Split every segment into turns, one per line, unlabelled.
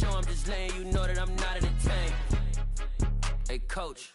show, I'm just letting you know that I'm not entertained. Hey, coach,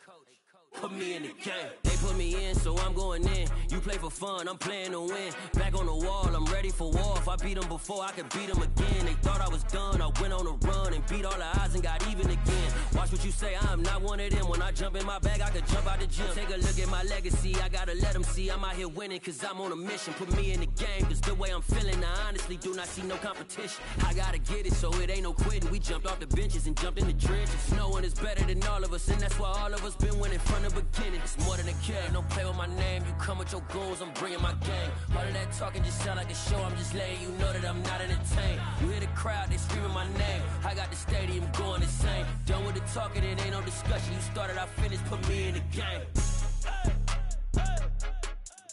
put me in the game. They put me in, so I'm going in. You play for fun, I'm playing to win. Back on the wall, I'm ready for war. If I beat them before, I could beat them again. They thought I was done, I went on a run and beat all the odds and got even again. Watch what you say, I'm not one of them. When I jump in my bag, I could jump out the gym. Take a look at my legacy, I gotta let them see I'm out here winning, cause I'm on a mission. Put me in the game, cause the way I'm feeling, I honestly do not see no competition. I gotta get it, so it ain't no quitting. We jumped off the benches and jumped in the trenches. No one is better than all of us, and that's why all of us been winning from the beginning. It's more than a game, don't play with my name. You come with your goons, I'm bringing my gang. All of that talking just sound like a show, I'm just letting you know that I'm not entertained. You hear the crowd, they screaming my name. I got the stadium going insane. Done with the talking, it ain't no discussion. You started, I finished, put me in the game.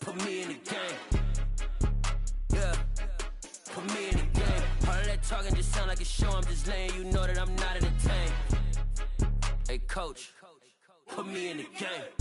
Put me in the game. Yeah, put me in the game. All of that talking just sound like a show, I'm just letting you know that I'm not entertained. Hey, coach, put me in the game.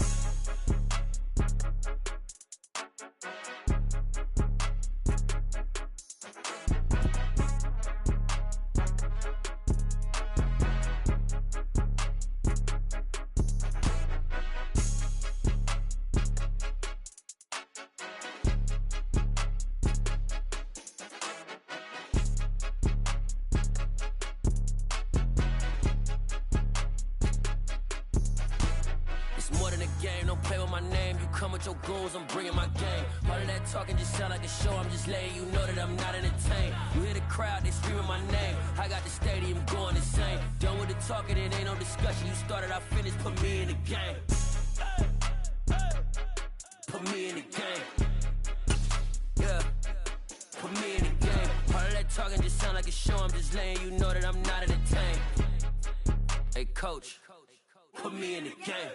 Your goons, I'm bringing my game. All of that talking just sound like a show, I'm just letting you know that I'm not entertained. You hear the crowd, they screaming my name. I got the stadium going insane. Done with the talking, it ain't no discussion. You started, I finished, put me in the game. Put me in the game. Yeah, put me in the game. All of that talking just sound like a show, I'm just letting you know that I'm not entertained. Hey, coach, put me in the game.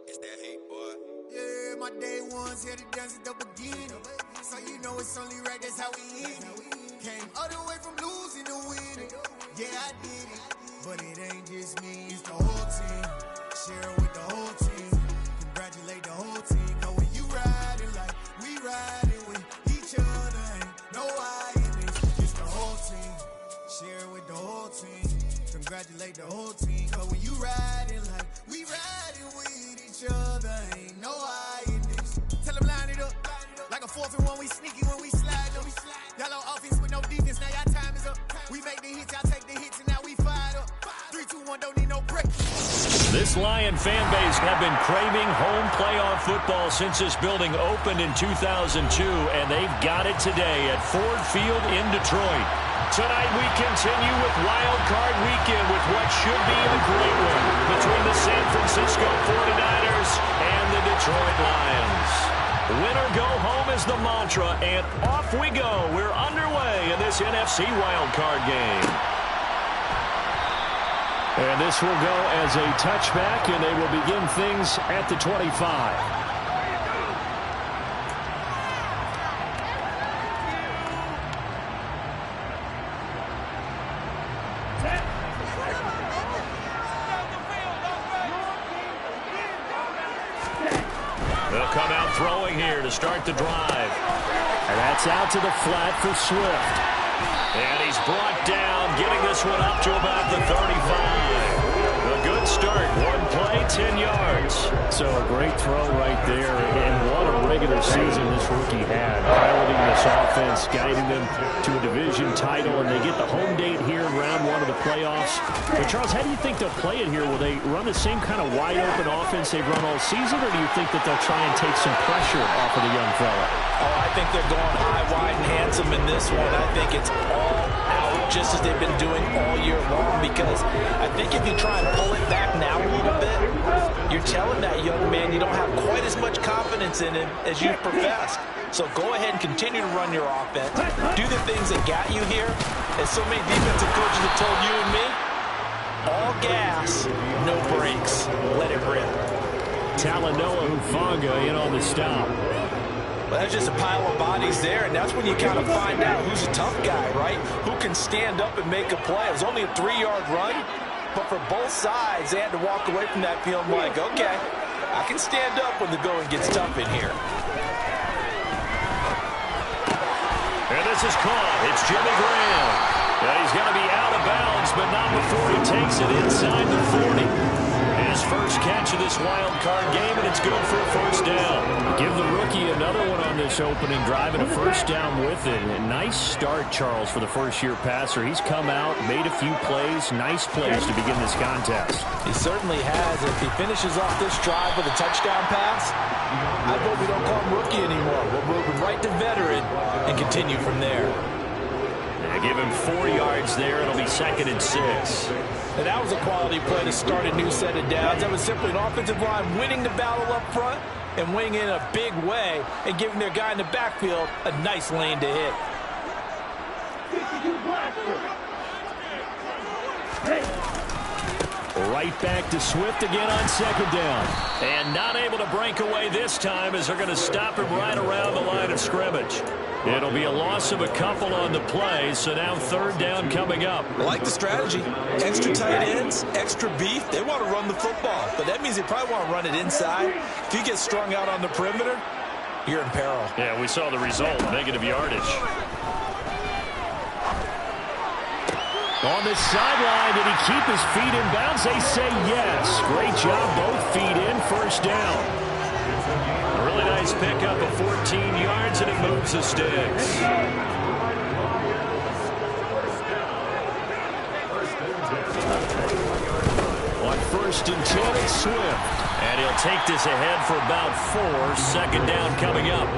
It's that hate, boy.
Yeah, my day ones here to dance at the beginning. So you know it's only right, that's how we end it. Came all the way from losing to winning. Yeah, I did it. But it ain't just me, it's the whole team. Share it with the whole team. Congratulate the whole team. Cause when you riding like we riding with each other, ain't no I in it. It's the whole team. Share it with the whole team. Congratulate the whole team. Cause when you riding like we riding with each other, ain't no I in this. Tell them line it up. Like a 4th and 1, we sneaky when we slide them. Y'all on offense with no defense, now y'all time is up. We make the hits, y'all take the hits, and now we fired up. 3, 2, 1, don't need no break.
This Lion fan base have been craving home playoff football since this building opened in 2002, and they've got it today at Ford Field in Detroit. Tonight we continue with Wild Card Weekend with what should be a great one between the San Francisco 49ers and the Detroit Lions. Win or go home is the mantra, and off we go. We're underway in this NFC Wild Card game. And this will go as a touchback, and they will begin things at the 25. They'll come out throwing here to start the drive. And that's out to the flat for Swift. And he's brought down, getting this one up to about the 35. A good start. One play, 10 yards.
So a great throw right there. And what a regular season this rookie had. Piloting this offense, guiding them to a division title, and they get the home date here in round 1 of the playoffs. But Charles, how do you think they'll play it here? Will they run the same kind of wide-open offense they've run all season, or do you think that they'll try and take some pressure off of the young fella?
Oh, I think they're going high, wide, and handsome in this one. I think it's all out, just as they've been doing all year long, because I think if you try and pull it back now a little bit, you're telling that young man you don't have quite as much confidence in him as you professed. So go ahead and continue to run your offense. Do the things that got you here. As so many defensive coaches have told you and me, all gas, no brakes. Let it rip.
Talanoa Hufanga in on the stop.
Well, that's just a pile of bodies there, and that's when you kind of find out who's a tough guy, right? Who can stand up and make a play. It was only a 3-yard run, but for both sides, they had to walk away from that feeling like, okay, I can stand up when the going gets tough in here.
This is caught. It's Jimmy Graham. He's going to be out of bounds, but not before he takes it inside the 40. His first catch of this wild card game, and it's good for a first down. Give the rookie another one on this opening drive, and a first down with it. A nice start, Charles, for the first-year passer. He's come out, made a few plays, nice plays to begin this contest.
He certainly has. If he finishes off this drive with a touchdown pass, I vote we don't call him rookie anymore. We'll move him right to veteran and continue from there.
Give him 4 yards there. It'll be 2nd and 6.
And that was a quality play to start a new set of downs. That was simply an offensive line winning the battle up front and winning in a big way and giving their guy in the backfield a nice lane to hit.
Right back to Swift again on 2nd down. And not able to break away this time as they're going to stop him right around the line of scrimmage. It'll be a loss of a couple on the play, so now 3rd down coming up.
I like the strategy. Extra tight ends, extra beef. They want to run the football, but that means they probably want to run it inside. If you get strung out on the perimeter, you're in peril.
Yeah, we saw the result, negative yardage. On the sideline, did he keep his feet in bounds? They say yes. Great job, both feet in, first down. A really nice pickup of 14 yards, and it moves the sticks. On 1st and 10, it's Swift. And he'll take this ahead for about 4. 2nd down coming up.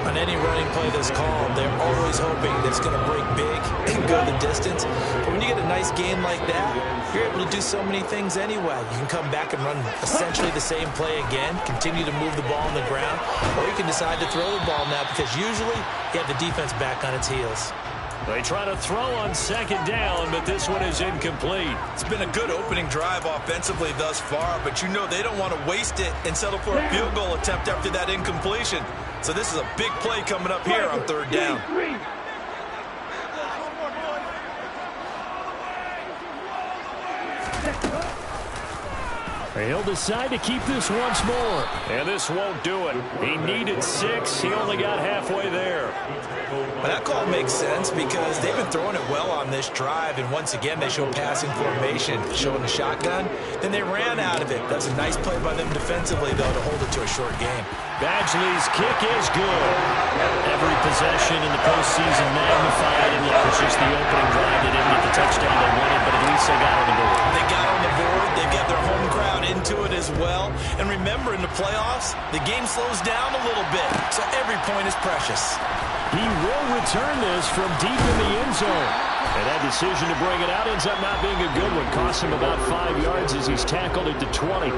On any running play that's called, they're always hoping that it's going to break big and go the distance. But when you get a nice game like that, you're able to do so many things anyway. You can come back and run essentially the same play again, continue to move the ball on the ground, or you can decide to throw the ball now because usually you have the defense back on its heels.
They try to throw on 2nd down, but this one is incomplete.
It's been a good opening drive offensively thus far, but you know they don't want to waste it and settle for a field goal attempt after that incompletion. So this is a big play coming up here on 3rd down.
He'll decide to keep this once more. And this won't do it. He needed 6. He only got halfway there.
Well, that call makes sense because they've been throwing it well on this drive, and once again they show passing formation, showing the shotgun. Then they ran out of it. That's a nice play by them defensively, though, to hold it to a short game.
Badgley's kick is good. Every possession in the postseason magnified, and look, it's just the opening drive. They didn't get the touchdown they wanted, but at least they got on the board.
They got on the board. They've got their home crowd into it as well. And remember, in the playoffs, the game slows down a little bit, so every point is precious.
He will return this from deep in the end zone. And that decision to bring it out ends up not being a good one. Costs him about 5 yards as he's tackled at the 20.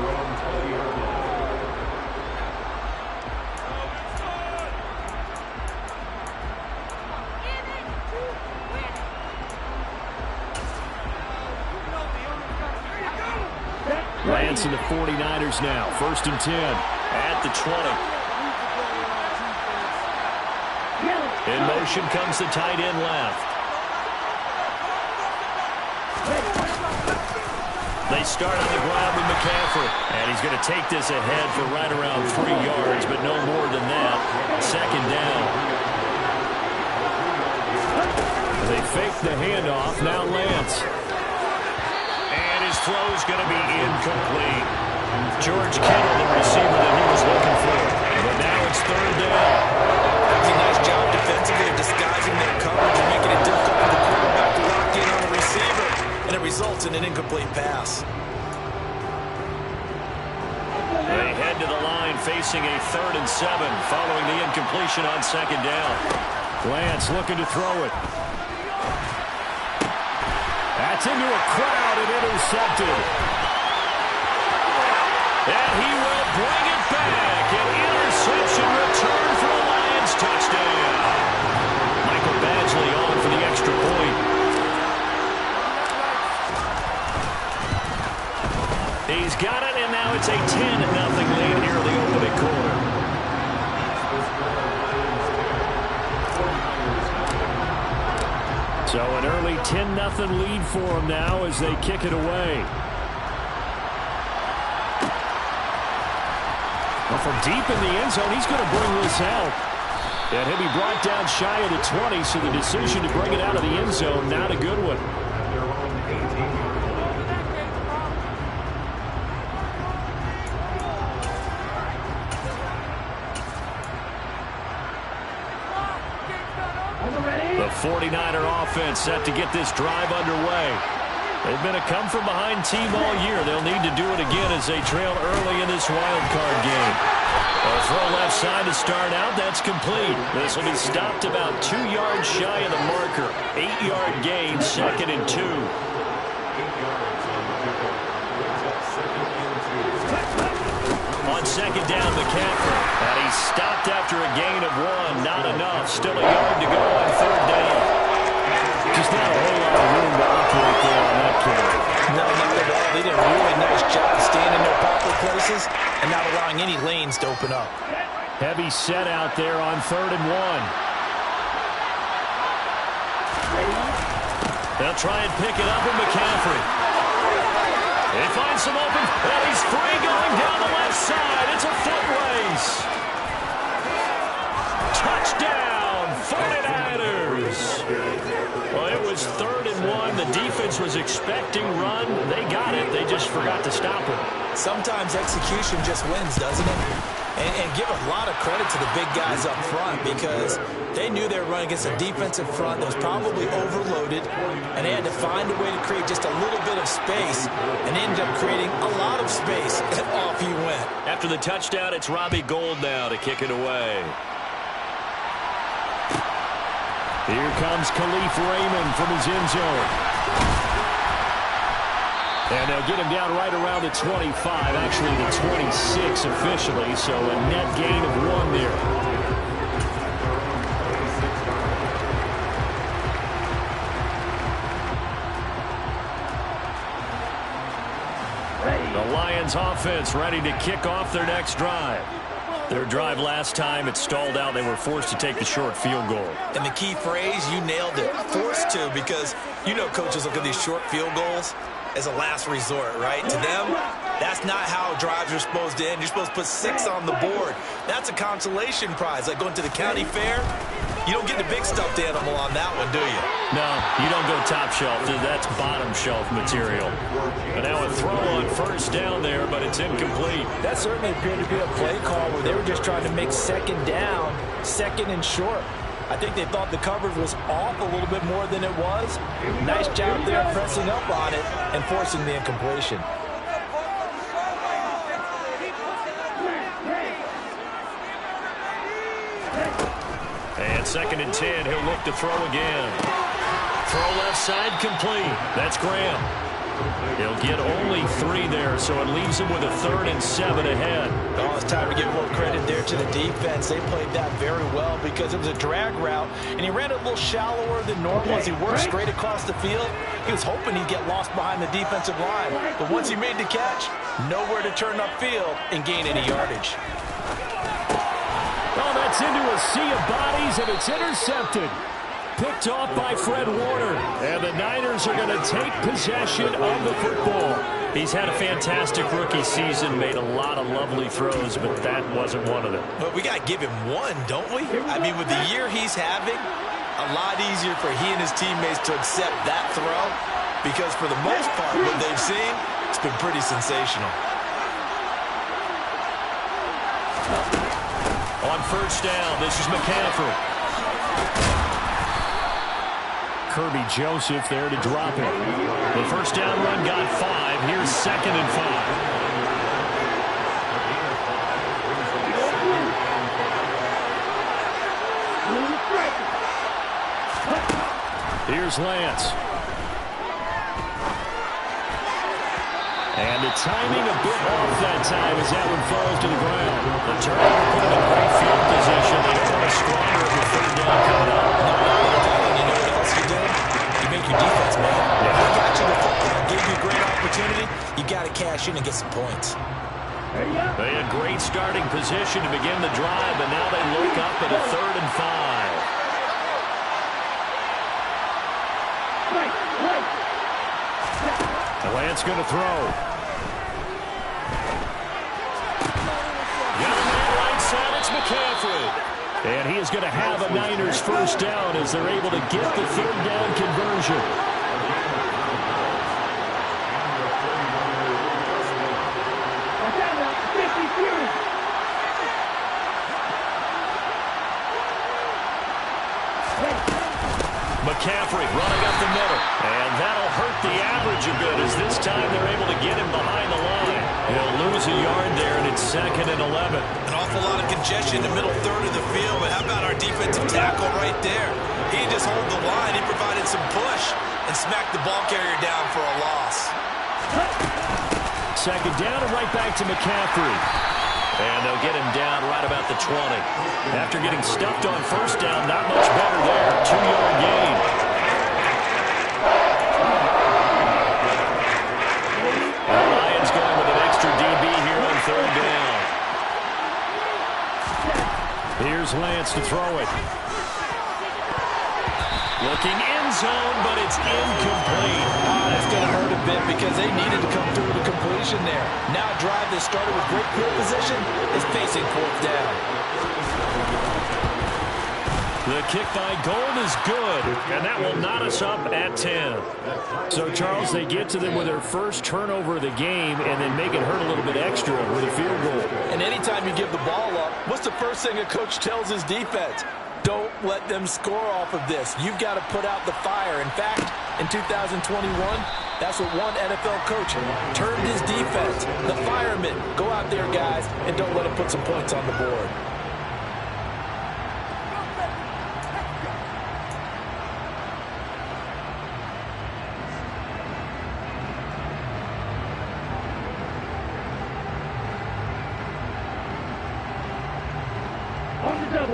Lance and the 49ers now. 1st and 10 at the 20. In motion comes the tight end left. They start on the ground with McCaffrey. And he's going to take this ahead for right around 3 yards, but no more than that. 2nd down. They fake the handoff. Now Lance. And his throw is going to be incomplete. George Kittle, the receiver that he was looking for. But now it's 3rd down.
That's a nice job defensively of disguising their coverage and making it difficult for the quarterback to lock in on a receiver. And it results in an incomplete pass.
They head to the line facing a 3rd and 7 following the incompletion on 2nd down. Lance looking to throw it. That's into a crowd and intercepted. And he will bring it back. An interception return for a Lions touchdown. Michael Badgley on for the extra point. He's got it, and now it's a 10-0 lead here in the opening quarter. So an early 10-0 lead for them now as they kick it away. Well, from deep in the end zone, he's going to bring this out.
And he'll be brought down shy of the 20, so the decision to bring it out of the end zone, not a good one. The 49er offense set to get this drive underway. They've been a come-from-behind team all year. They'll need to do it again as they trail early in this wild card game. A throw left side to start out. That's complete. This will be stopped about 2 yards shy of the marker. 8-yard gain, 2nd and 2. On 2nd down, McCaffrey. And he's stopped after a gain of 1. Not enough. Still a yard to go on 3rd down. Just not a whole lot of room to operate there on that carry.
No, not at all. They did a really nice job staying in their proper places and not allowing any lanes to open up.
Heavy set out there on 3rd and 1. They'll try and pick it up with McCaffrey. He finds some open, and he's free going down the left side. It's a foot race. Touchdown, 49ers. Well, it was 3rd and 1. The defense was expecting run. They got it. They just forgot to stop it.
Sometimes execution just wins, doesn't it? And give a lot of credit to the big guys up front because they knew they were running against a defensive front that was probably overloaded, and they had to find a way to create just a little bit of space, and they ended up creating a lot of space, and off he went.
After the touchdown, it's Robbie Gould now to kick it away.
Here comes Khalif Raymond from his end zone. And they'll get him down right around the 25, actually the 26 officially, so a net gain of 1 there. The Lions offense ready to kick off their next drive. Their drive last time, it stalled out. They were forced to take the short field goal.
And the key phrase, you nailed it, forced to, because you know coaches look at these short field goals as a last resort, right? To them, that's not how drives are supposed to end. You're supposed to put 6 on the board. That's a consolation prize, like going to the county fair. You don't get the big stuffed animal on that one, do you?
No, you don't go top shelf. That's bottom shelf material. And now a throw on 1st down there, but it's incomplete.
That certainly appeared to be a play call where they were just trying to make 2nd down, 2nd and short. I think they thought the coverage was off a little bit more than it was. Nice job there pressing up on it and forcing the incompletion.
And 2nd and 10, he'll look to throw again. Throw left side complete. That's Graham. He'll get only 3 there, so it leaves him with a 3rd and 7 ahead.
Oh, it's time to give more credit there to the defense. They played that very well because it was a drag route, and he ran it a little shallower than normal as he worked straight across the field. He was hoping he'd get lost behind the defensive line, but once he made the catch, nowhere to turn upfield and gain any yardage.
Oh, that's into a sea of bodies, and it's intercepted. Picked off by Fred Warner. And the Niners are going to take possession of the football.
He's had a fantastic rookie season, made a lot of lovely throws, but that wasn't one of them.
But we got to give him 1, don't we? I mean, with the year he's having, a lot easier for he and his teammates to accept that throw because for the most part, what they've seen, it's been pretty sensational.
On 1st down, this is McCaffrey.
Kirby Joseph there to drop it.
The 1st down run got 5. Here's 2nd and 5.
Here's Lance. And the timing a bit off that time as that one falls to the ground.
The turnover put him in great field position. They don't want to squander it with 3rd down coming up.
You know what else you do? You make your defense mad. They got you the football, gave you a great opportunity. You got to cash in and get some points.
They had great starting position to begin the drive, but now they look up at a 3rd and 5.
Lance going to throw.
Got him on the right side. It's McCaffrey.
And he is going to have a Niners first down as they're able to get the third down conversion. McCaffrey running up the middle. And that'll hurt the average a bit as this time they're able to get him behind the line. He'll lose a yard there, and it's 2nd and 11.
An awful lot of congestion in the middle third of the field, but how about our defensive tackle right there? He didn't just hold the line. He provided some push and smacked the ball carrier down for a loss.
2nd down and right back to McCaffrey. And they'll get him down right about the 20. After getting stuffed on first down, not much better there. 2-yard gain. The Lions going with an extra DB here on 3rd down. Here's Lance to throw it. Looking end zone, but it's incomplete.
Oh, that's going to hurt a bit because they needed to come through with a completion there. Now a drive that started with great field position is facing 4th down.
The kick by Gold is good, and that will knot us up at 10. So, Charles, they get to them with their first turnover of the game and then make it hurt a little bit extra with a field goal.
And anytime you give the ball up, what's the first thing a coach tells his defense? Don't let them score off of this. You've got to put out the fire. In fact, in 2021, that's what one NFL coach termed his defense. The firemen. Go out there, guys, and don't let them put some points on the board.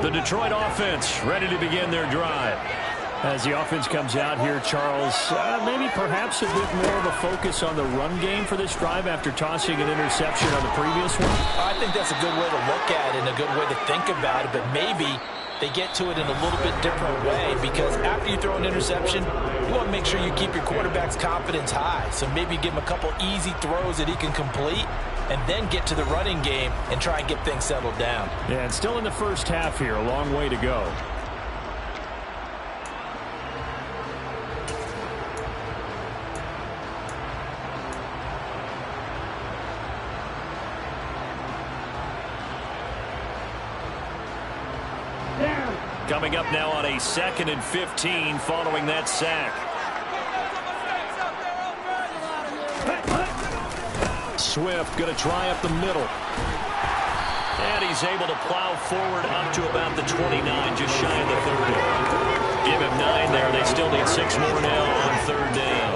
The Detroit offense ready to begin their drive. As the offense comes out here, Charles, maybe perhaps a bit more of a focus on the run game for this drive after tossing an interception on the previous one?
I think that's a good way to look at it and a good way to think about it, but maybe they get to it in a little bit different way because after you throw an interception, you want to make sure you keep your quarterback's confidence high. So maybe give him a couple easy throws that he can complete and then get to the running game and try and get things settled down.
Yeah, and still in the first half here, a long way to go. Coming up now on a 2nd and 15 following that sack. Swift going to try up the middle. And he's able to plow forward up to about the 29, just shy of the 30. Give him 9 there. They still need 6 more now on 3rd down.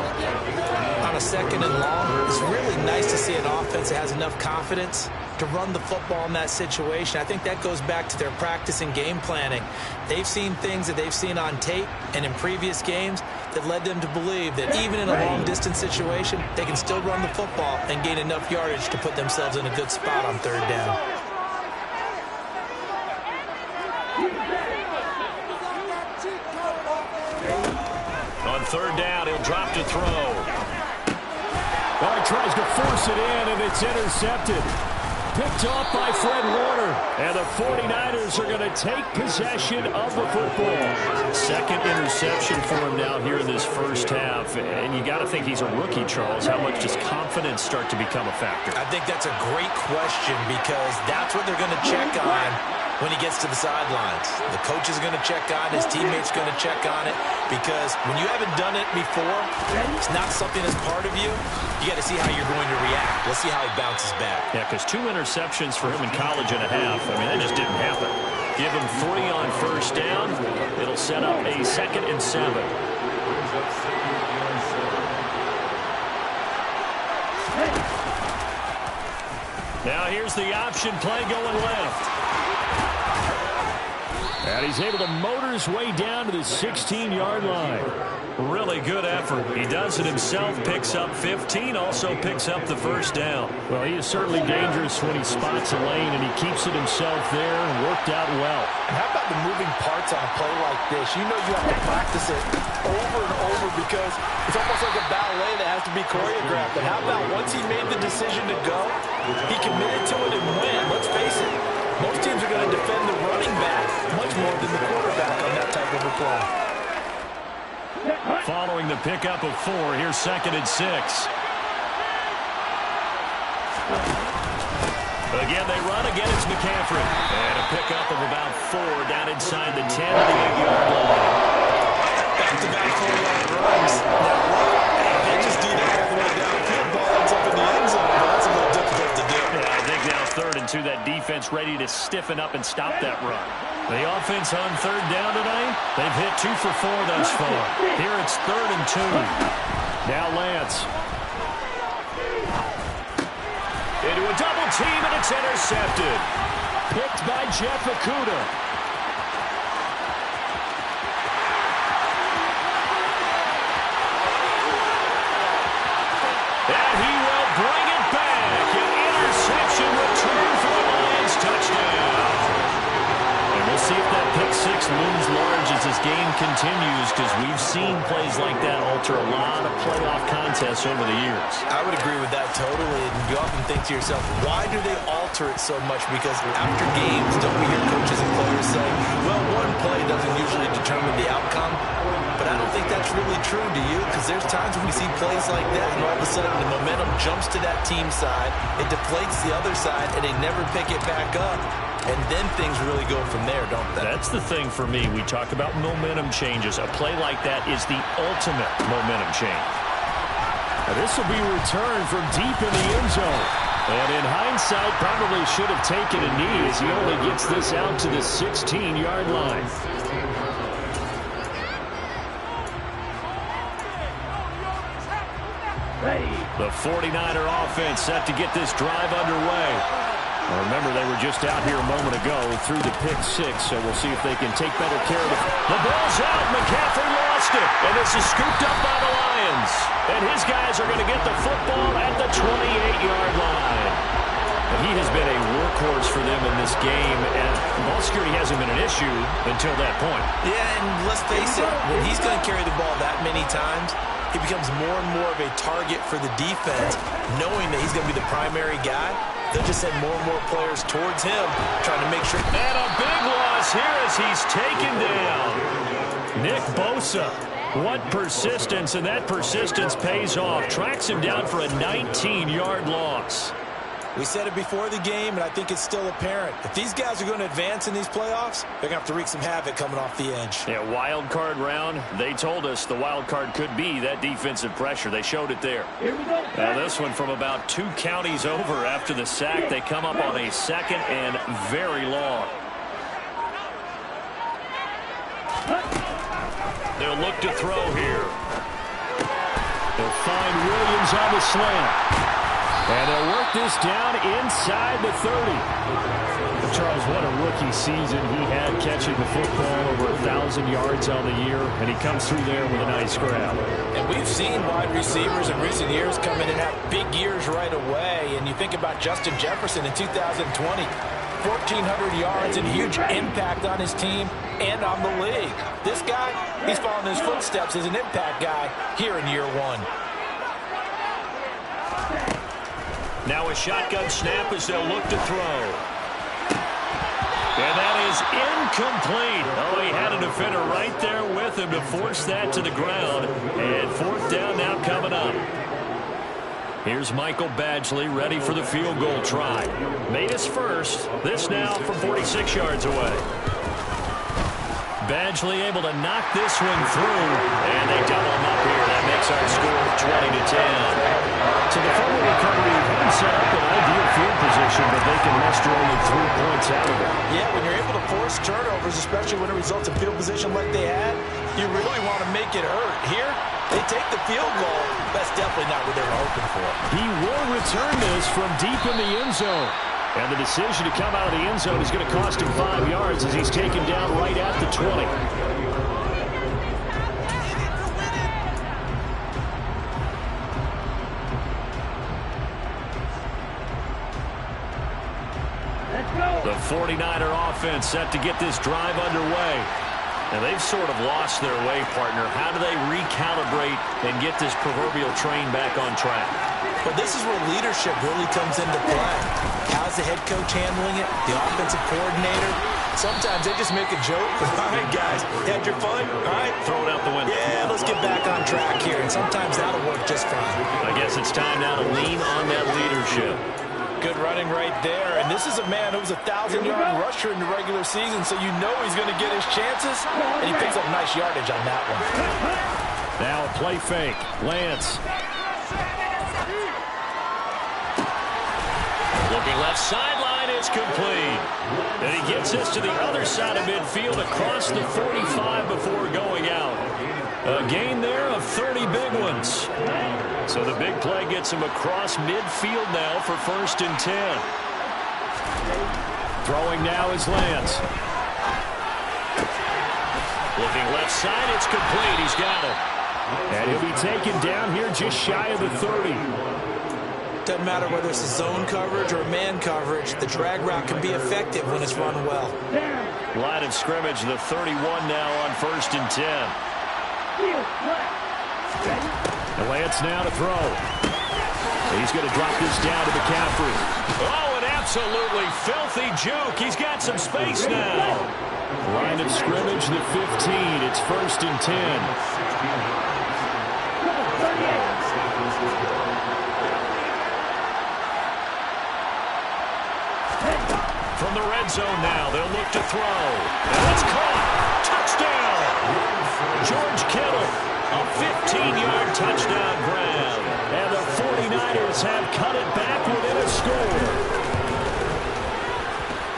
On a 2nd and long, it's really nice to see an offense that has enough confidence to run the football in that situation. I think that goes back to their practice and game planning. They've seen things that they've seen on tape and in previous games that led them to believe that even in a long-distance situation, they can still run the football and gain enough yardage to put themselves in a good spot on 3rd down.
On 3rd down, he'll drop to throw. Oh, he tries to force it in, and it's intercepted. Picked off by Fred Warner. And the 49ers are going to take possession of the football. 2nd interception for him now here in this first half. And you got to think he's a rookie, Charles. How much does confidence start to become a factor?
I think that's a great question because that's what they're going to check on when he gets to the sidelines. The coach is going to check on it. His teammates going to check on it because when you haven't done it before, it's not something that's part of you. You got to see how you're going to react. Let's see how he bounces back.
Yeah, because 2 interceptions for him in college and a half. I mean, that just didn't happen. Give him 3 on first down. It'll set up a 2nd and 7. Now here's the option play going left. And he's able to motor his way down to the 16-yard line. Really good effort. He does it himself, picks up 15, also picks up the first down. Well, he is certainly dangerous when he spots a lane, and he keeps it himself there and worked out well.
And how about the moving parts on a play like this? You know you have to practice it over and over because it's almost like a ballet that has to be choreographed. But how about once he made the decision to go, he committed to it and win. Let's face it, most teams are going to defend the running back much more than the quarterback on that type of a play.
Following the pickup of 4, here's 2nd and 6. Again, they run. Again, it's McCaffrey. And a pickup of about 4 down inside the 10 of the 8-yard line.
Back-to-back 4-yard runs. Now, they just do that all the way downfield. Ball ends up in the end zone, but that's a little difficult to do.
Yeah, I think now 3rd and 2, that defense ready to stiffen up and stop that run. The offense on 3rd down tonight, they've hit 2 for 4 thus far. Here it's 3rd and 2. Now Lance. Into a double team, and it's intercepted. Picked by Jeff Okudah. And he will bring it back. An interception return for the Lions. Touchdown. And we'll see if that pick 6 looms large as this game continues, because we've seen plays like that alter a lot of playoff contests over the years.
I would agree with that totally. And you often think to yourself, why do they alter it so much? Because after games, don't we hear coaches and players say, well, one play doesn't usually determine the outcome. But I don't think that's really true, do you? Because there's times when we see plays like that, and all of a sudden the momentum jumps to that team side, it deflates the other side, and they never pick it back up. And then things really go from there, don't they?
That's the thing for me. We talk about momentum changes. A play like that is the ultimate momentum change. Now, this will be returned from deep in the end zone. And in hindsight, probably should have taken a knee as he only gets this out to the 16-yard line. The 49er offense set to get this drive underway. Now remember, they were just out here a moment ago through the pick 6, so we'll see if they can take better care of it. The ball's out. McCaffrey lost it, and this is scooped up by the Lions. And his guys are going to get the football at the 28-yard line. And he has been a workhorse for them in this game, and ball security hasn't been an issue until that point.
Yeah, and let's face it, when he's going to carry the ball that many times, he becomes more and more of a target for the defense, knowing that he's going to be the primary guy. They'll just send more and more players towards him, trying to make sure.
And a big loss here as he's taken down. Nick Bosa. What persistence, and that persistence pays off. Tracks him down for a 19-yard loss.
We said it before the game, and I think it's still apparent. If these guys are going to advance in these playoffs, they're going to have to wreak some havoc coming off the edge.
Yeah, wild card round. They told us the wild card could be that defensive pressure. They showed it there. Now this one from about 2 counties over after the sack. They come up on a 2nd and very long. They'll look to throw here. They'll find Williams on the slant. And they'll work this down inside the 30. Charles, what a rookie season he had, catching the football over 1,000 yards on the year, and he comes through there with a nice grab.
And we've seen wide receivers in recent years come in and have big years right away. And you think about Justin Jefferson in 2020, 1,400 yards and huge impact on his team and on the league. This guy, he's following his footsteps as an impact guy here in year 1.
Now a shotgun snap as they'll look to throw. And that is incomplete. Oh, he had a defender right there with him to force that to the ground. And 4th down now coming up. Here's Michael Badgley ready for the field goal try. Made his first. This now from 46 yards away. Badgley able to knock this one through. And they double him up here. That makes our score 20-10. So the fumble recovery can set up an ideal field position, but they can muster only 3 points out of it.
Yeah, when you're able to force turnovers, especially when it results in field position like they had, you really want to make it hurt. Here, they take the field goal. That's definitely not what they were hoping for.
He will return this from deep in the end zone. And the decision to come out of the end zone is going to cost him 5 yards as he's taken down right at the 20. The 49er offense set to get this drive underway. And they've sort of lost their way, partner. How do they recalibrate and get this proverbial train back on track?
Well, this is where leadership really comes into play. How's the head coach handling it? The offensive coordinator? Sometimes they just make a joke. All right, guys, had your fun? All right.
Throw it out the window.
Yeah, let's get back on track here, and sometimes that'll work just fine.
I guess it's time now to lean on that leadership.
Good running right there, and this is a man who was a 1,000-yard rusher in the regular season, so you know he's going to get his chances, and he picks up nice yardage on that one.
Now a play fake. Lance.
Looking left sideline, it's complete. And he gets this to the other side of midfield across the 45 before going out. A gain there of 30 big ones. So the big play gets him across midfield now for 1st and 10.
Throwing now is Lance.
Looking left side, it's complete. He's got it.
And he'll be taken down here just shy of the 30.
Doesn't matter whether it's a zone coverage or man coverage, the drag route can be effective when it's run well.
Line of scrimmage, the 31 now on 1st and 10.
And Lance now to throw. He's going to drop this down to McCaffrey.
Oh, an absolutely filthy juke. He's got some space now.
Line of scrimmage, the 15. It's 1st and 10.
From the red zone now, they'll look to throw. And it's caught. Touchdown. George Kittle, a 15-yard touchdown grab. And the 49ers have cut it back within a score.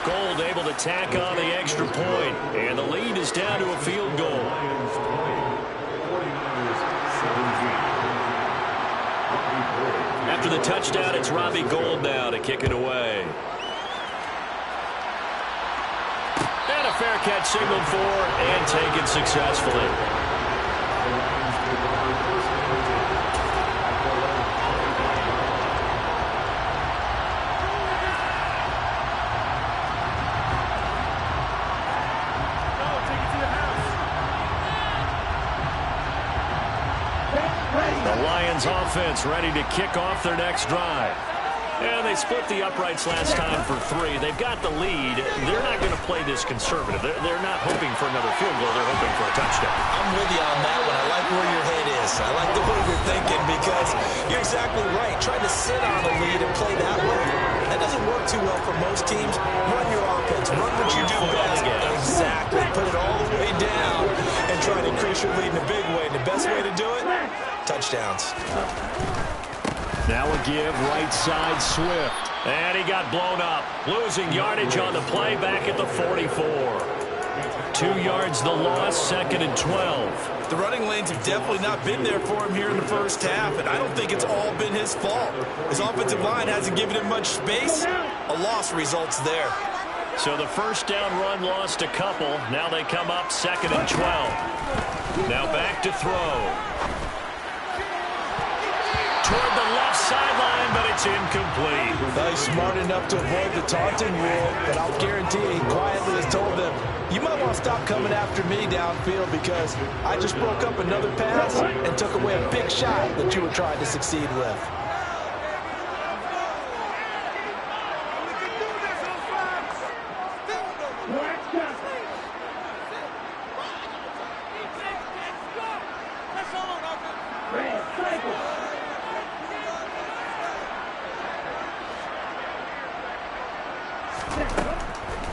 Gold able to tack on the extra point, and the lead is down to a field goal. After the touchdown, it's Robbie Gould now to kick it away. And a fair catch signaled for and taken successfully. The Lions offense ready to kick off their next drive. And they split the uprights last time for 3. They've got the lead. They're not going to play this conservative. They're not hoping for another field goal. They're hoping for a touchdown.
I'm with you on that one. I like where your head is. I like the way you're thinking because you're exactly right. Trying to sit on a lead and play that way, that doesn't work too well for most teams. Run your offense. Run what you do best. Exactly. Put it all the way down and try to increase your lead in a big way. The best way to do it, touchdowns.
Now a give, right side, Swift.
And he got blown up. Losing yardage on the play back at the 44. 2 yards the loss, 2nd and 12.
The running lanes have definitely not been there for him here in the first half, and I don't think it's all been his fault. His offensive line hasn't given him much space. A loss results there.
So the first down run lost a couple. Now they come up 2nd and 12. Now back to throw. Toward the left sideline, but it's incomplete.
Well, he's smart enough to avoid the taunting rule, but I'll guarantee he quietly has told them, you might want to stop coming after me downfield because I just broke up another pass and took away a big shot that you were trying to succeed with.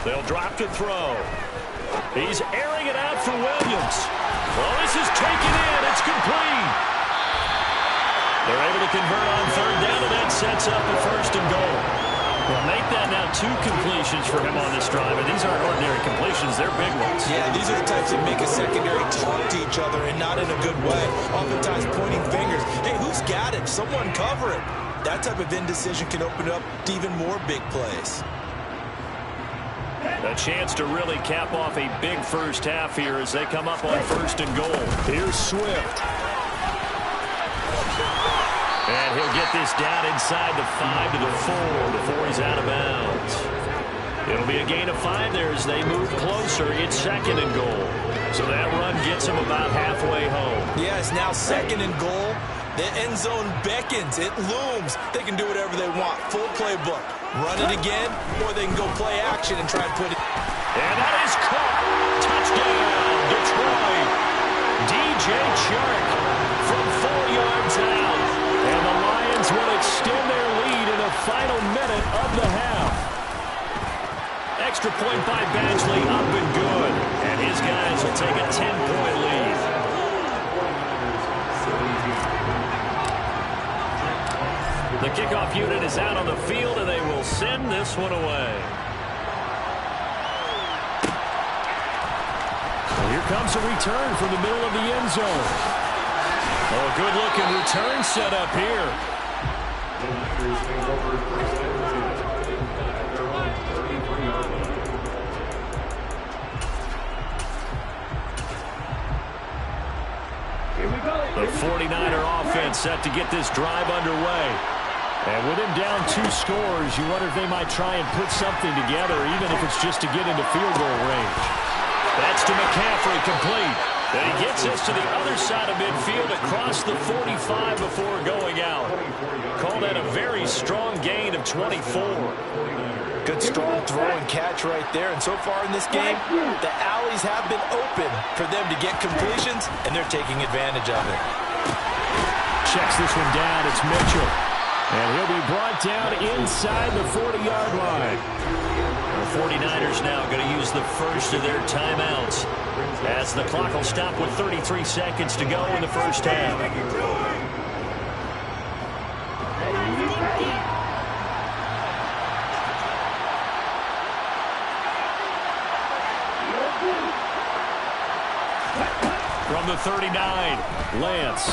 They'll drop to throw. He's airing it out for Williams. Well, this is taken in. It's complete. They're able to convert on 3rd down, and that sets up a 1st and goal. Well, make that now 2 completions for him on this drive, and these aren't ordinary completions. They're big ones.
Yeah, these are the types that make a secondary talk to each other and not in a good way. Oftentimes pointing fingers. Hey, who's got it? Someone cover it. That type of indecision can open up to even more big plays.
A chance to really cap off a big first half here as they come up on 1st and goal.
Here's Swift.
And he'll get this down inside the 5 to the 4 before he's out of bounds. It'll be a gain of 5 there as they move closer. It's 2nd and goal. So that run gets him about halfway home.
Yeah, it's now 2nd and goal. The end zone beckons. It looms. They can do whatever they want. Full playbook. Run it again, or they can go play action and try and put it.
And that is caught. Touchdown, Detroit. DJ Chark from 4 yards out. And the Lions will extend their lead in the final minute of the half. Extra point by Badgley, up and good. And his guys will take a 10-point lead. The kickoff unit is out on the field, and they will send this one away. Well, here comes a return from the middle of the end zone. Oh, good-looking return set up here. The 49er offense set to get this drive underway. And with him down 2 scores, you wonder if they might try and put something together, even if it's just to get into field goal range. That's to McCaffrey, complete. And he gets us to the other side of midfield across the 45 before going out. Call that a very strong gain of 24.
Good strong throw and catch right there. And so far in this game, the alleys have been open for them to get completions, and they're taking advantage of it.
Checks this one down. It's Mitchell. And he'll be brought down inside the 40-yard line.
The 49ers now going to use the first of their timeouts, as the clock will stop with 33 seconds to go in the first half. From the 39, Lance.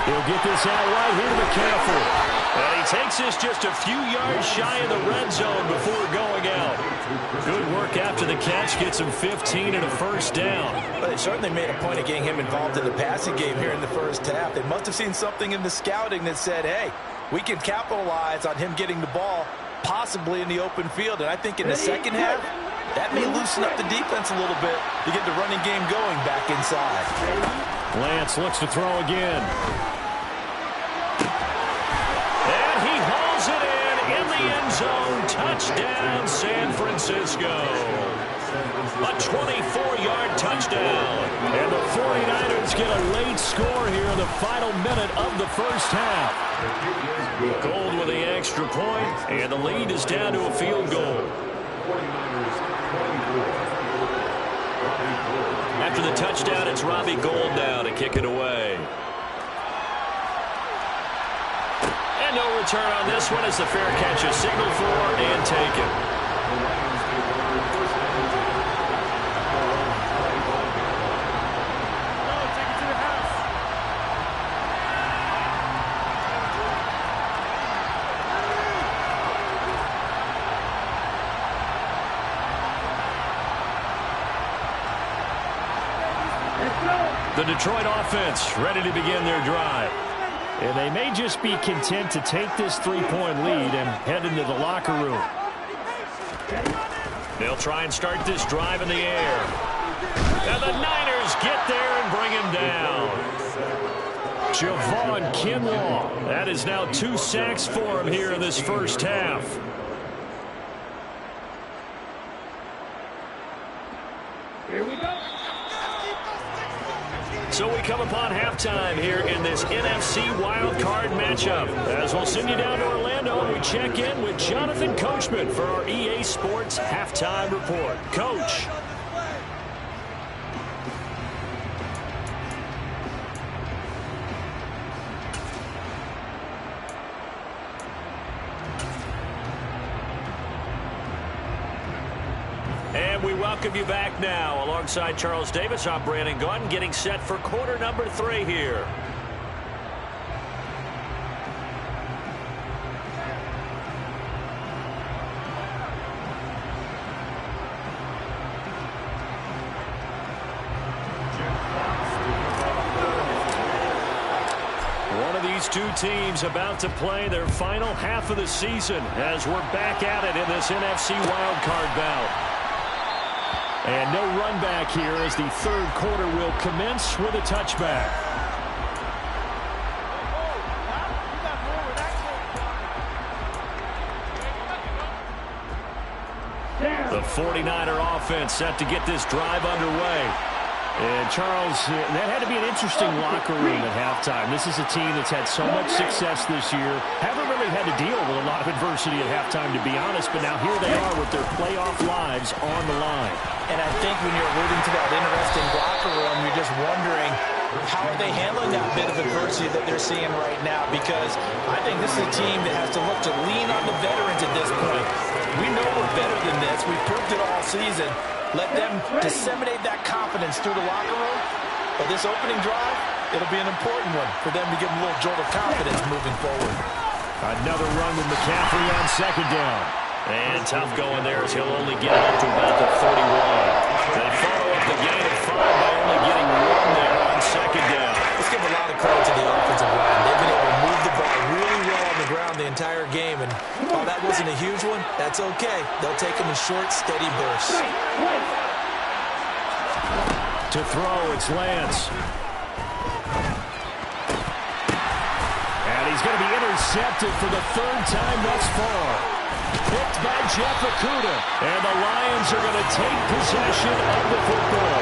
He'll get this out right here to McCaffrey.
And he takes this just a few yards shy of the red zone before going out. Good work after the catch. Gets him 15 and a first down.
Well, they certainly made a point of getting him involved in the passing game here in the first half. They must have seen something in the scouting that said, hey, we can capitalize on him getting the ball, possibly in the open field. And I think in the second half, that may loosen up the defense a little bit to get the running game going back inside.
Lance looks to throw again.
And he hauls it in the end zone. Touchdown, San Francisco. A 24-yard touchdown.
And the 49ers get a late score here in the final minute of the first half.
Gold with the extra point, and the lead is down to a field goal. After the touchdown, it's Robbie Gould now to kick it away. And no return on this one as the fair catch is signaled for and taken. The Detroit offense ready to begin their drive.
And they may just be content to take this 3-point lead and head into the locker room.
They'll try and start this drive in the air. And the Niners get there and bring him down.
Javon Kinlaw.
That is now 2 sacks for him here in this first half.
Here we go.
So we come upon halftime here in this NFC wildcard matchup. As we'll send you down to Orlando, and we check in with Jonathan Coachman for our EA Sports Halftime Report. Coach. And we welcome you back now. Alongside Charles Davis, I'm Brandon Gaudin, getting set for quarter number 3 here. One of these two teams about to play their final half of the season as we're back at it in this NFC wildcard bout.
And no run back here as the third quarter will commence with a touchback.
The 49er offense set to get this drive underway. And, Charles, that had to be an interesting locker room at halftime. This is a team that's had so much success this year. Haven't really had to deal with a lot of adversity at halftime, to be honest, but now here they are with their playoff lives on the line.
And I think when you're alluding to that interesting locker room, you're just wondering, how are they handling that bit of adversity that they're seeing right now? Because I think this is a team that has to look to lean on the veterans at this point. We know we're better than this. We've proved it all season. Let them disseminate that confidence through the locker room. But this opening drive, it'll be an important one for them to give them a little jolt of confidence moving forward.
Another run with McCaffrey on second down. And tough going there as he'll only get up to about the 31. They follow up the gain of 5 by only getting 1 there on second down.
Let's give a lot of credit to the offensive line. They've been able to move the ball really well on the ground the entire game. And while that wasn't a huge one, that's okay. They'll take them in short, steady bursts.
To throw, it's Lance. And he's going to be intercepted for the 3rd time thus far. Picked by Jeff Okudah. And the Lions are going to take possession of the football.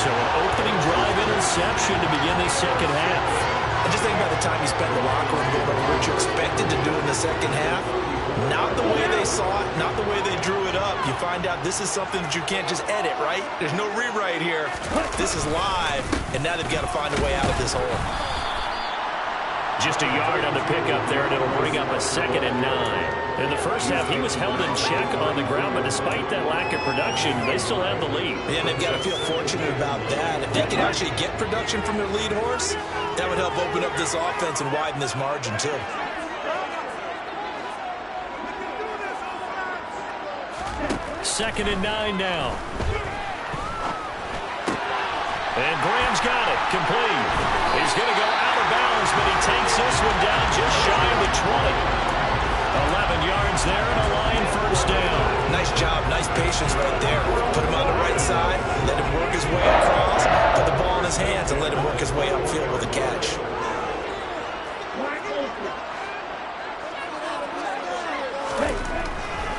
So an opening drive interception to begin the second half.
And just think about the time you spent in the locker room going over what you expected to do in the second half. Not the way they saw it, not the way they drew it up. You find out this is something that you can't just edit, right? There's no rewrite here. This is live, and now they've got to find a way out of this hole.
Just a yard on the pickup there, and it'll bring up a 2nd and 9. In the first half, he was held in check on the ground, but despite that lack of production, they still have the lead.
Yeah, and they've got to feel fortunate about that. If they can actually get production from their lead horse, that would help open up this offense and widen this margin, too.
Second and 9 now. And Graham's got it. Complete. He's going to go out of bounds, but he takes this one down just shy of the 20. 11 yards there and a line first down.
Nice job. Nice patience right there. Put him on the right side. Let him work his way across. Put the ball in his hands and let him work his way upfield with a catch.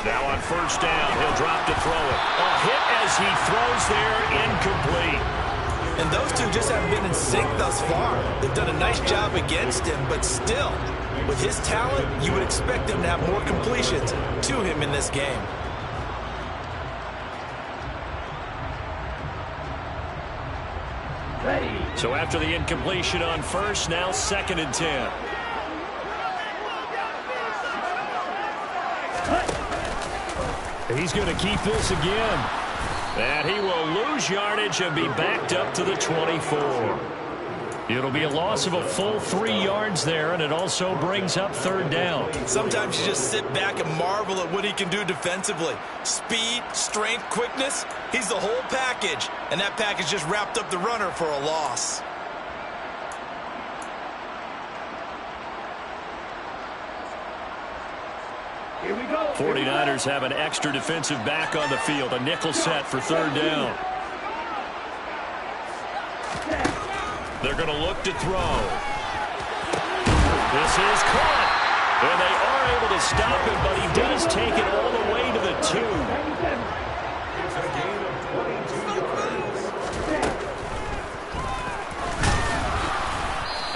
Now on first down, he'll drop to throw it. A hit as he throws there, incomplete.
And those two just haven't been in sync thus far. They've done a nice job against him, but still, with his talent, you would expect him to have more completions to him in this game.
So after the incompletion on first, now 2nd and 10. He's going to keep this again. And he will lose yardage and be backed up to the 24. It'll be a loss of a full 3 yards there, and it also brings up 3rd down.
Sometimes you just sit back and marvel at what he can do defensively. Speed, strength, quickness, he's the whole package. And that package just wrapped up the runner for a loss.
Here we go.
49ers have an extra defensive back on the field. A nickel set for 3rd down. They're going to look to throw. This is caught. And they are able to stop him, but he does take it all the way to the 2.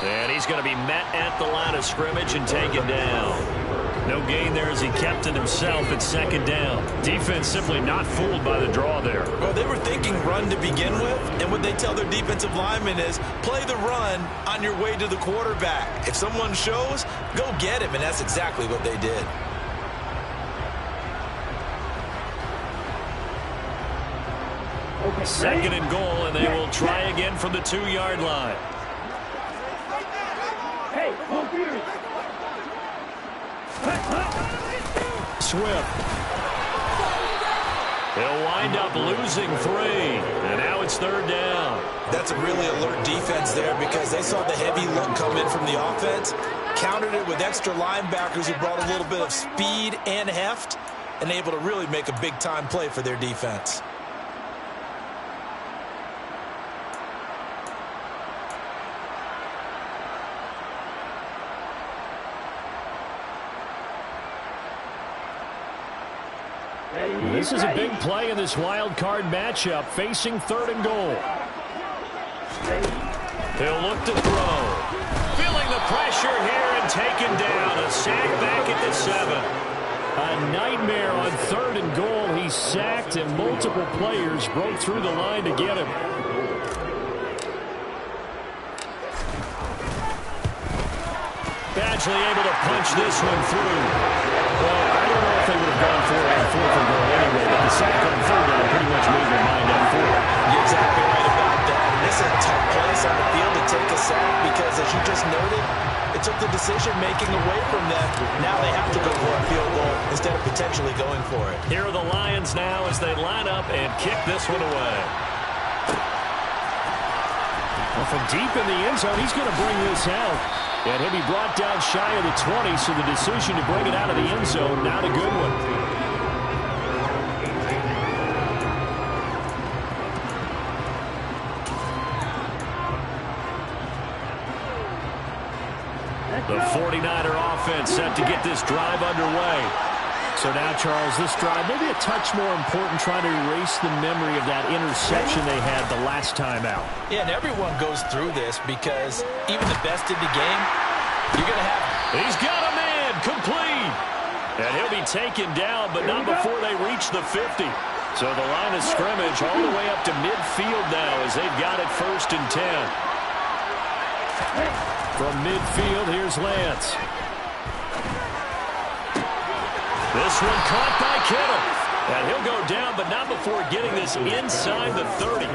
And he's going to be met at the line of scrimmage and taken down. No gain there as he kept it himself at 2nd down. Defense simply not fooled by the draw there.
Well, they were thinking run to begin with, and what they tell their defensive linemen is play the run on your way to the quarterback. If someone shows, go get him, and that's exactly what they did.
Okay,
2nd and goal, and they will try again from the 2-yard line.
Hey, hold here.
Swift. They'll wind up losing 3. And now it's 3rd down.
That's a really alert defense there because they saw the heavy look come in from the offense, countered it with extra linebackers who brought a little bit of speed and heft, and able to really make a big-time play for their defense.
This is a big play in this wild card matchup, facing 3rd and goal. He'll look to throw. Feeling the pressure here and taken down. A sack back at the 7. A nightmare on 3rd and goal. He's sacked, and multiple players broke through the line to get him. Badgley able to punch this one through. Well, I don't know if they would have gone for it on 4th and goal anyway, but the sack on 3rd down pretty much made their mind up for it.
You're exactly right about that. And this is a tough place on the field to take a sack because, as you just noted, it took the decision-making away from them. Now they have to go for a field goal instead of potentially going for it.
Here are the Lions now as they line up and kick this one away. Well, from deep in the end zone, he's going to bring this out. And he'll be brought down shy of the 20, so the decision to bring it out of the end zone, not a good one. The 49er offense set to get this drive underway. So now, Charles, this drive maybe a touch more important, trying to erase the memory of that interception they had the last time out.
Yeah, and everyone goes through this because even the best in the game, you're going to have...
He's got a man, complete. And he'll be taken down, but not before they reach the 50. So the line of scrimmage all the way up to midfield now as they've got it 1st and 10. From midfield, here's Lance. This one caught by Kittle. And he'll go down, but not before getting this inside the 30.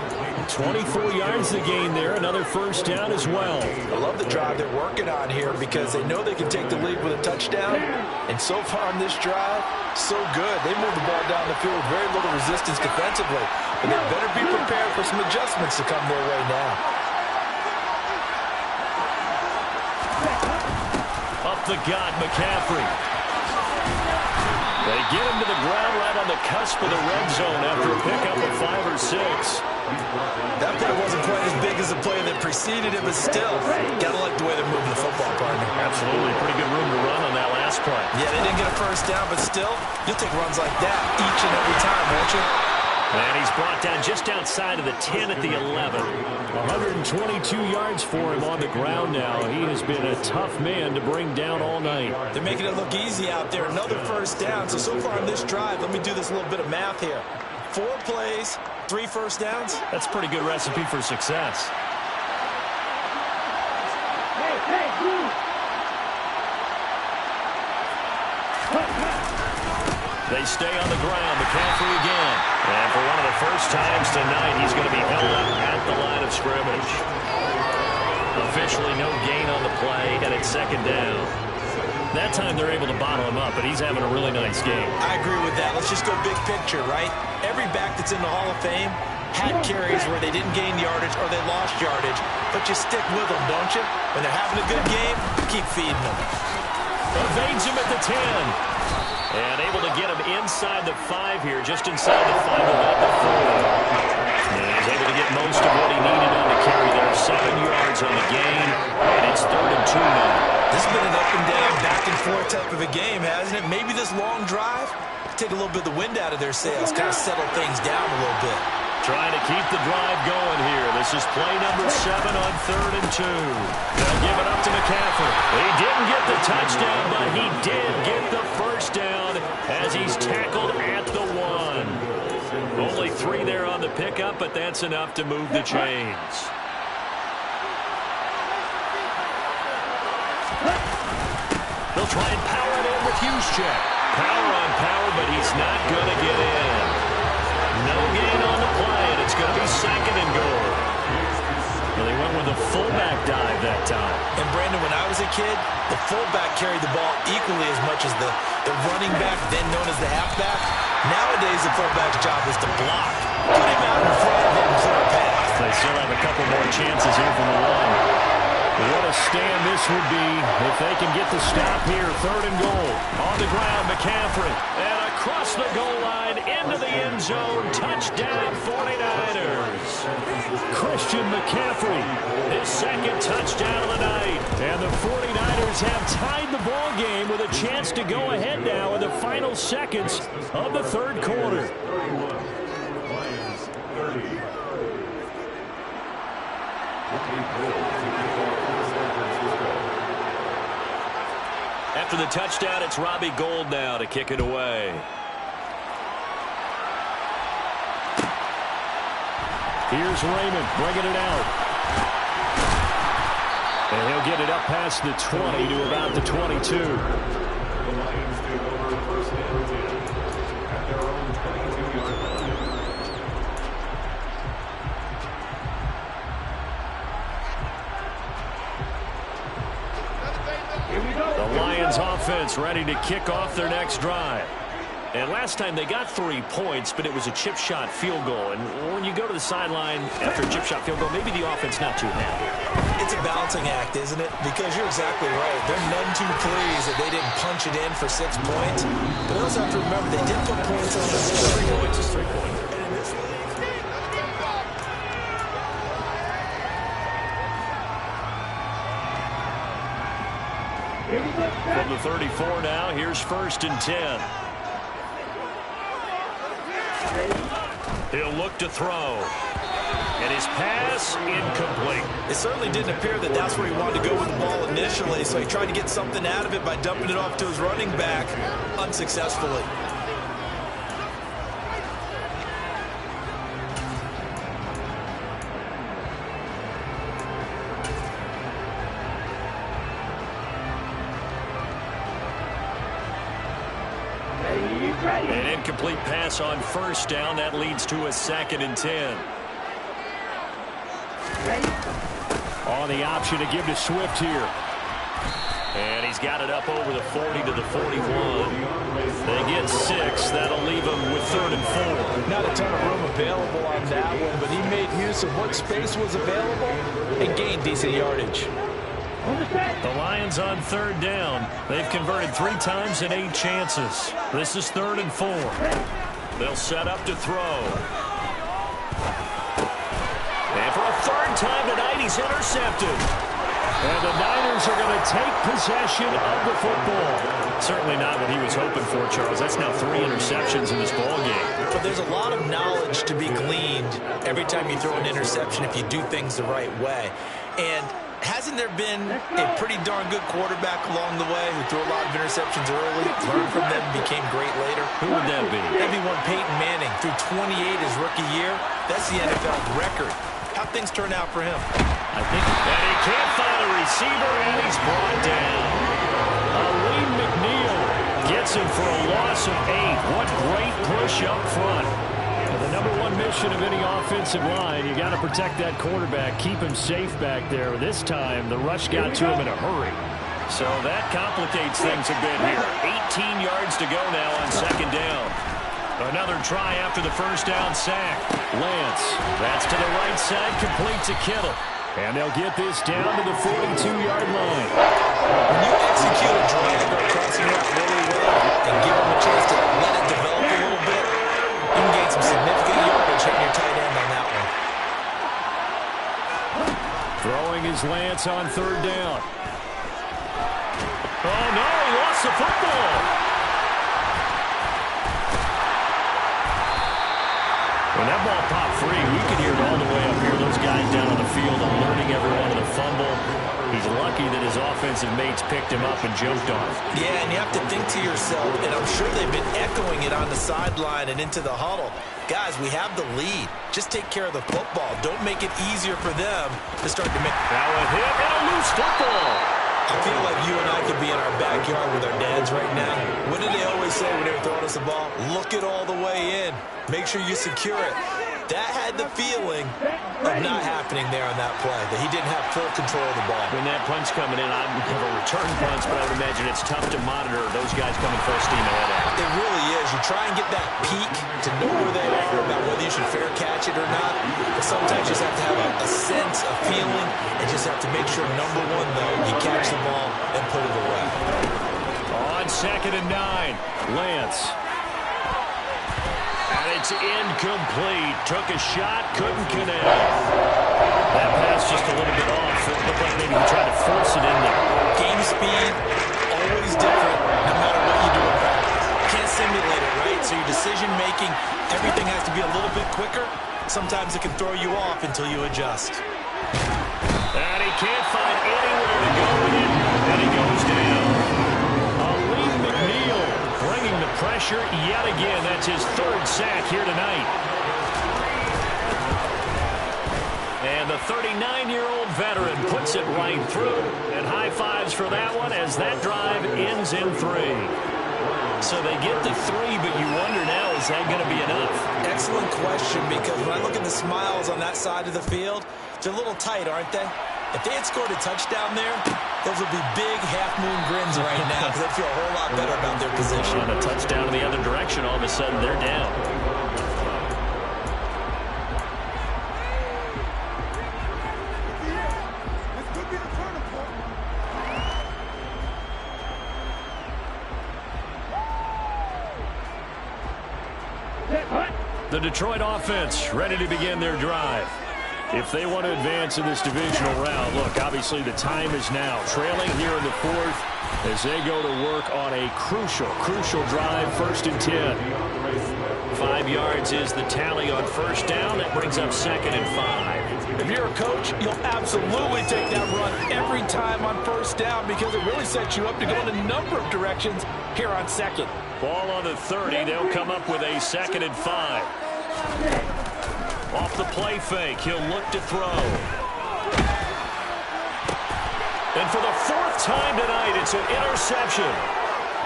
24 yards to gain there. Another 1st down as well.
I love the drive they're working on here because they know they can take the lead with a touchdown. And so far on this drive, so good. They move the ball down the field with very little resistance defensively. But they better be prepared for some adjustments to come their way now.
Up the gut, McCaffrey. They get him to the ground right on the cusp of the red zone after a pickup of 5 or 6.
That play wasn't quite as big as the play that preceded it, but still, gotta like the way they're moving the football, partner.
Absolutely, pretty good room to run on that last play.
Yeah, they didn't get a 1st down, but still, you'll take runs like that each and every time, won't you?
And he's brought down just outside of the 10 at the 11. 122 yards for him on the ground now. He has been a tough man to bring down all night.
They're making it look easy out there. Another 1st down. So far on this drive, let me do this little bit of math here. 4 plays, 3 1st downs.
That's a pretty good recipe for success. They stay on the ground. McCaffrey again. And for one of the first times tonight, he's going to be held up at the line of scrimmage. Officially no gain on the play, and it's 2nd down. That time they're able to bottle him up, but he's having a really nice game.
I agree with that. Let's just go big picture, right? Every back that's in the Hall of Fame had carries where they didn't gain yardage or they lost yardage, but you stick with them, don't you? When they're having a good game, keep feeding them.
Evades him at the 10. And able to get him inside the 5 here, just inside the 5 about the 4. And he's able to get most of what he needed on the carry there. 7 yards on the gain, and it's 3rd and 2 now.
This has been an up and down, back and forth type of a game, hasn't it? Maybe this long drive take a little bit of the wind out of their sails, kind of settle things down a little bit.
Trying to keep the drive going here. This is play number 7 on 3rd and 2. They'll give it up to McCaffrey. He didn't get the touchdown, but he did get the 1st down as he's tackled at the 1. Only 3 there on the pickup, but that's enough to move the chains. They'll try and power it in with Juszczyk. Power on power, but he's not going to get in. No gain on the play, and it's going to be 2nd and goal. Well, they went with a fullback dive that time.
And, Brandon, when I was a kid, the fullback carried the ball equally as much as the running back, then known as the halfback. Nowadays, the fullback's job is to block, put him out in front, and let him clear a pass.
They still have a couple more chances here from the 1. What a stand this would be if they can get the stop here. 3rd and goal. On the ground, McCaffrey. And across the goal line, into the end zone. Touchdown, 49ers. Christian McCaffrey, his 2nd touchdown of the night. And the 49ers have tied the ball game with a chance to go ahead now in the final seconds of the 3rd quarter.
After the touchdown, it's Robbie Gould now to kick it away.
Here's Raymond bringing it out. And he'll get it up past the 20 to about the 22.
The Lions take over 1st and 10 at their own 22-yard line.
The Lions offense ready to kick off their next drive. And last time they got 3 points, but it was a chip shot field goal. And when you go to the sideline after a chip shot field goal, maybe the offense not too happy.
It's a balancing act, isn't it? Because you're exactly right. They're none too pleased that they didn't punch it in for 6 points. But also have to remember they did put points on the board.
3 points is 3 points. From the 34 now, here's 1st and 10. He'll look to throw. And his pass incomplete.
It certainly didn't appear that that's where he wanted to go with the ball initially, so he tried to get something out of it by dumping it off to his running back unsuccessfully.
An incomplete pass on 1st down. That leads to a 2nd and 10.
On the option to give to Swift here.
And he's got it up over the 40 to the 41. They get 6. That'll leave them with 3rd and 4.
Not a ton of room available on that one, but he made use of what space was available and gained decent yardage.
The Lions on 3rd down. They've converted 3 times in 8 chances. This is 3rd and 4. They'll set up to throw. And for a 3rd time tonight, he's intercepted.
And the Niners are going to take possession of the football.
Certainly not what he was hoping for, Charles. That's now 3 interceptions in this ball game.
But there's a lot of knowledge to be gleaned every time you throw an interception if you do things the right way. And hasn't there been a pretty darn good quarterback along the way who threw a lot of interceptions early, learned from them, became great later?
Who would that be?
That'd be one Peyton Manning. Threw 28 his rookie year. That's the NFL record. How'd things turn out for him?
I think that he can't find a receiver, and he's brought down.
Lee McNeil gets him for a loss of 8. What great push up front. The number 1 mission of any offensive line, you got to protect that quarterback, keep him safe back there. This time, the rush got to him in a hurry.
So that complicates things a bit here. 18 yards to go now on 2nd down. Another try after the 1st down sack.
Lance,
That's to the right side, complete to Kittle.
and they'll get this down to the 42-yard line.
When you execute a drag or a crossing route really well and give them a chance to let it develop a little bit, you can gain some significant yardage hitting your tight end on that one.
Throwing is Lance on 3rd down.
Oh, no, he lost the football.
When that ball popped free, we could hear it all the way up here. Those guys down on the field alerting everyone to the fumble. He's lucky that his offensive mates picked him up and jumped on him.
Yeah, and you have to think to yourself, and I'm sure they've been echoing it on the sideline and into the huddle. Guys, we have the lead. Just take care of the football. Don't make it easier for them to start to make...
Now a hit and a loose football.
I feel like you and I could be in our backyard with our dads right now. What did they always say when they were throwing us the ball? Look it all the way in. Make sure you secure it. That had the feeling of not happening there on that play, that he didn't have full control of the ball.
When that punch coming in, I have a return punch, but I would imagine it's tough to monitor those guys coming full steam ahead.
It really is. You try and get that peak to know where they are about whether you should fair catch it or not. But sometimes you just have to have a sense, a feeling, and just have to make sure, number one, though, you catch the ball and put it away.
On 2nd and 9, Lance. And it's incomplete. Took a shot, couldn't connect. That pass just a little bit off. It looked like maybe he tried to force it in there.
Game speed, always different, no matter what you do in practice. You can't simulate it, right? So your decision-making, everything has to be a little bit quicker. Sometimes it can throw you off until you adjust.
And he can't find anywhere to go with it, and he goes down. Aleem McNeil bringing the pressure yet again. That's his 3rd sack here tonight. And the 39-year-old veteran puts it right through. And high fives for that one as that drive ends in 3. So they get to 3, but you wonder now, is that going to be enough?
Excellent question, because when I look at the smiles on that side of the field, they're a little tight, aren't they? If they had scored a touchdown there, those would be big half-moon grins right now because they'd feel a whole lot better about their position.
On a touchdown in the other direction, all of a sudden they're down. The Detroit offense ready to begin their drive. If they want to advance in this divisional round, look, obviously the time is now. Trailing here in the 4th as they go to work on a crucial drive, 1st and 10. 5 yards is the tally on 1st down. That brings up 2nd and 5.
If you're a coach, you'll absolutely take that run every time on 1st down because it really sets you up to go in a number of directions here on 2nd.
Ball on the 30. They'll come up with a 2nd and 5. Off the play fake, he'll look to throw. And for the 4th time tonight, it's an interception.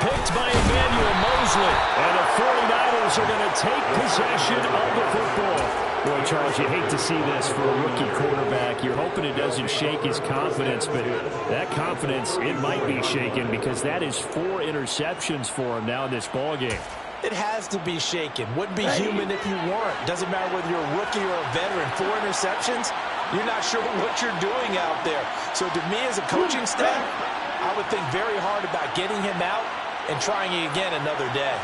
Picked by Emmanuel Mosley. And the 49ers are going to take possession of the football. Boy, Charles, you hate to see this for a rookie quarterback. You're hoping it doesn't shake his confidence, but that confidence, it might be shaken because that is 4 interceptions for him now in this ballgame.
It has to be shaken. Wouldn't be human if you weren't. Doesn't matter whether you're a rookie or a veteran. 4 interceptions, you're not sure what you're doing out there. So to me as a coaching staff, I would think very hard about getting him out and trying it again another day.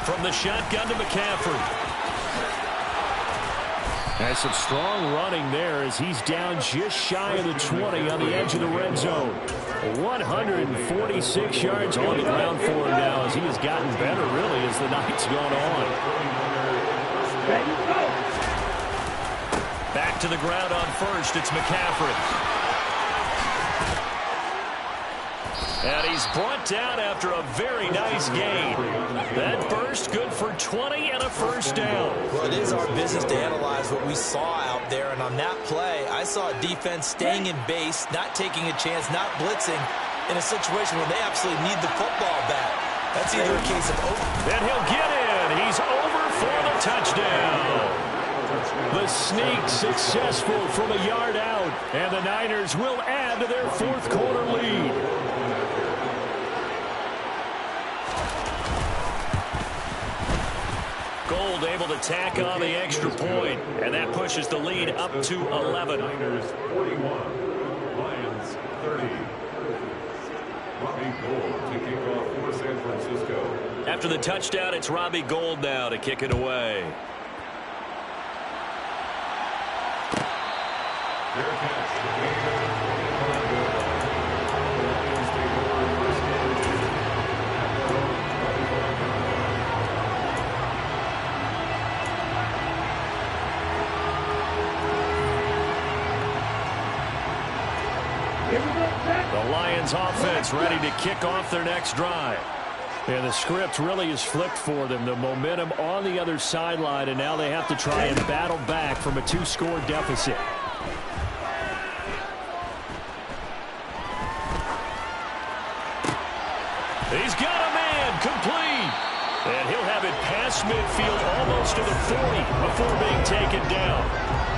From the shotgun to McCaffrey. Has some strong running there as he's down just shy of the 20 on the edge of the red zone. 146 yards on the ground for him now as he has gotten better, really, as the night's gone on. Back to the ground on 1st. It's McCaffrey. And he's brought down after a very nice gain. That burst good for 20 and a 1st down.
Well, it is our business to analyze what we saw out there. And on that play, I saw a defense staying in base, not taking a chance, not blitzing in a situation where they absolutely need the football back. That's either a case of
and he'll get in. He's over for the touchdown. The sneak successful from a yard out. And the Niners will add to their 4th quarter lead. Gold able to tack on the extra point, and that pushes the lead up to 11.
Niners 41, Lions 30. Robbie Gould to kick off for San Francisco.
After the touchdown, it's Robbie Gould now to kick it away.
Fair catch. The game on the Lions take over 1st and 10.
The Lions offense ready to kick off their next drive. And the script really is flipped for them. The momentum on the other sideline, and now they have to try and battle back from a 2-score deficit. He's got a man complete. And he'll have it past midfield almost to the 40 before being taken down.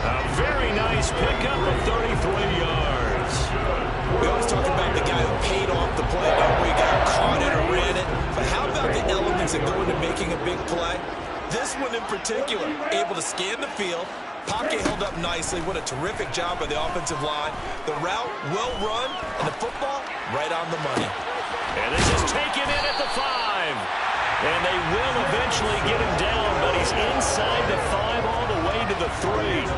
A very nice pickup of 33 yards.
We always talk about the guy who paid off the play. Now we got caught it or ran it.
one in particular, able to scan the field. Pocket held up nicely. What a terrific job by the offensive line. The route, well run, and the football, right on the money.
And this is taken in at the 5. And they will eventually get him down, but he's inside the 5 all the way to the 3.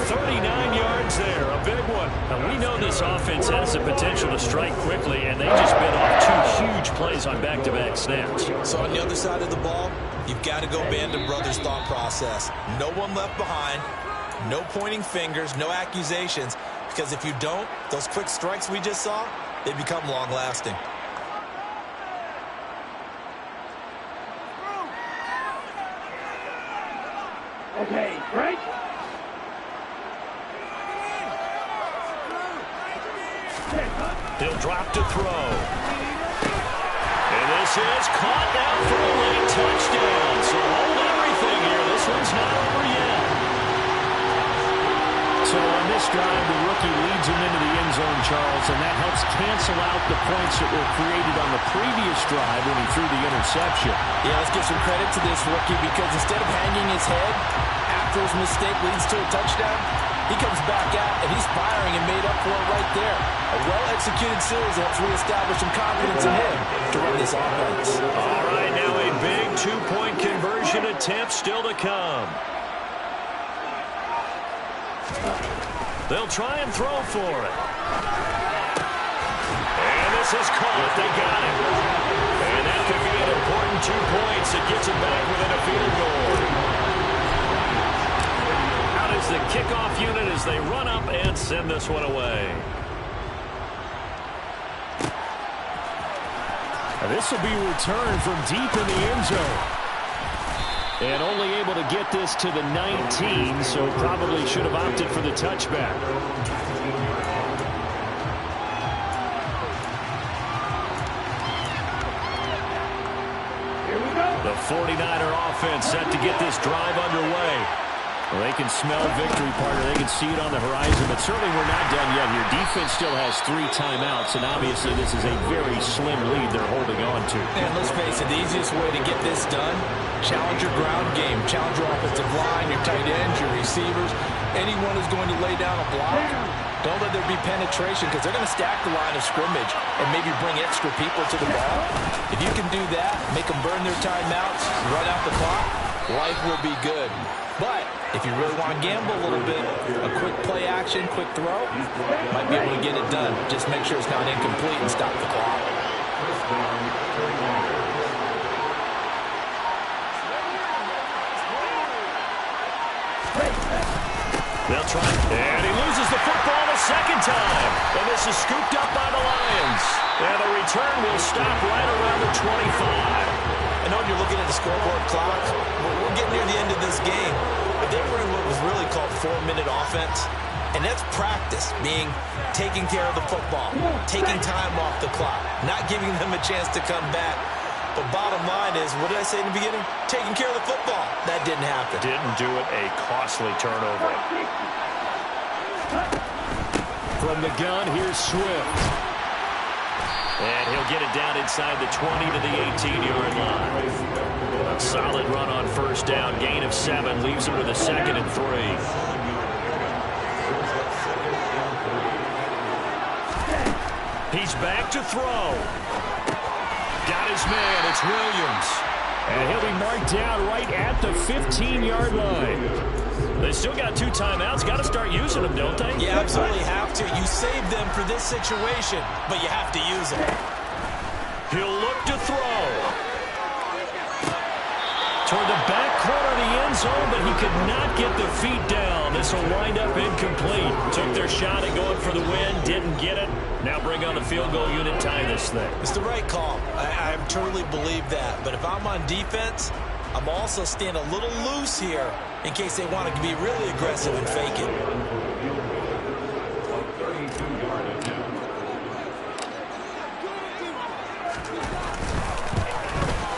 39 yards there, a big one. Now, we know this offense has the potential to strike quickly, and they just bit off 2 huge plays on back-to-back snaps.
So on the other side of the ball, you've got to go band of brothers thought process. No one left behind, no pointing fingers, no accusations, because if you don't, those quick strikes we just saw, they become long-lasting.
Okay, break.
He'll drop to throw. And this is caught down for a late touchdown. So hold everything here. This one's not over yet. So on this drive, the rookie leads him into the end zone, Charles, and that helps cancel out the points that were created on the previous drive when he threw the interception.
Yeah, let's give some credit to this rookie because instead of hanging his head after his mistake leads to a touchdown, he comes back out and he's firing and made up for it right there. A well-executed series helps reestablish some confidence in him to run this offense.
All right, now a big two-point conversion attempt still to come. They'll try and throw for it. And this is caught. They got him. And that could be an important 2 points. It gets him back within a field goal. Out is the kickoff unit as they run up and send this one away.
Now this will be returned from deep in the end zone. And only able to get this to the 19, so probably should have opted for the touchback.
Here we go.
The 49er offense set to get this drive underway. Well, they can smell victory, partner. They can see it on the horizon, but certainly we're not done yet here. Defense still has 3 timeouts, and obviously this is a very slim lead they're holding on to.
And let's face it, the easiest way to get this done, challenge your ground game, challenge your offensive line, your tight ends, your receivers, anyone who's going to lay down a block. Don't let there be penetration because they're going to stack the line of scrimmage and maybe bring extra people to the ball. If you can do that, make them burn their timeouts, run out the clock, life will be good. But if you really want to gamble a little bit, a quick play action, quick throw, might be able to get it done. Just make sure it's not incomplete and stop the clock.
They'll try, and he loses the football a second time. And this is scooped up by the Lions. And the return will stop right around the 25.
I know when you're looking at the scoreboard clock, we're getting near the end of this game. But they were in what was really called 4-minute offense. And that's practice, being taking care of the football, taking time off the clock, not giving them a chance to come back. But bottom line is, what did I say in the beginning? Taking care of the football. That didn't happen.
Didn't do it, a costly turnover.
From the gun, here's Swift.
And he'll get it down inside the 20 to the 18-yard line. A solid run on first down, gain of 7, leaves him with a 2nd and 3. He's back to throw. Got his man, it's Williams.
And he'll be marked down right at the 15-yard line.
They still got 2 timeouts. Got to start using them, don't they?
You absolutely have to. You save them for this situation, but you have to use them.
He'll look to throw. Toward the back corner of the end zone, but he could not get the feet down. This will wind up incomplete. Took their shot at going for the win, didn't get it. Now bring on the field goal unit, tie this thing.
It's the right call. I truly believe that. But if I'm on defense, I'm also staying a little loose here in case they want to be really aggressive and fake it.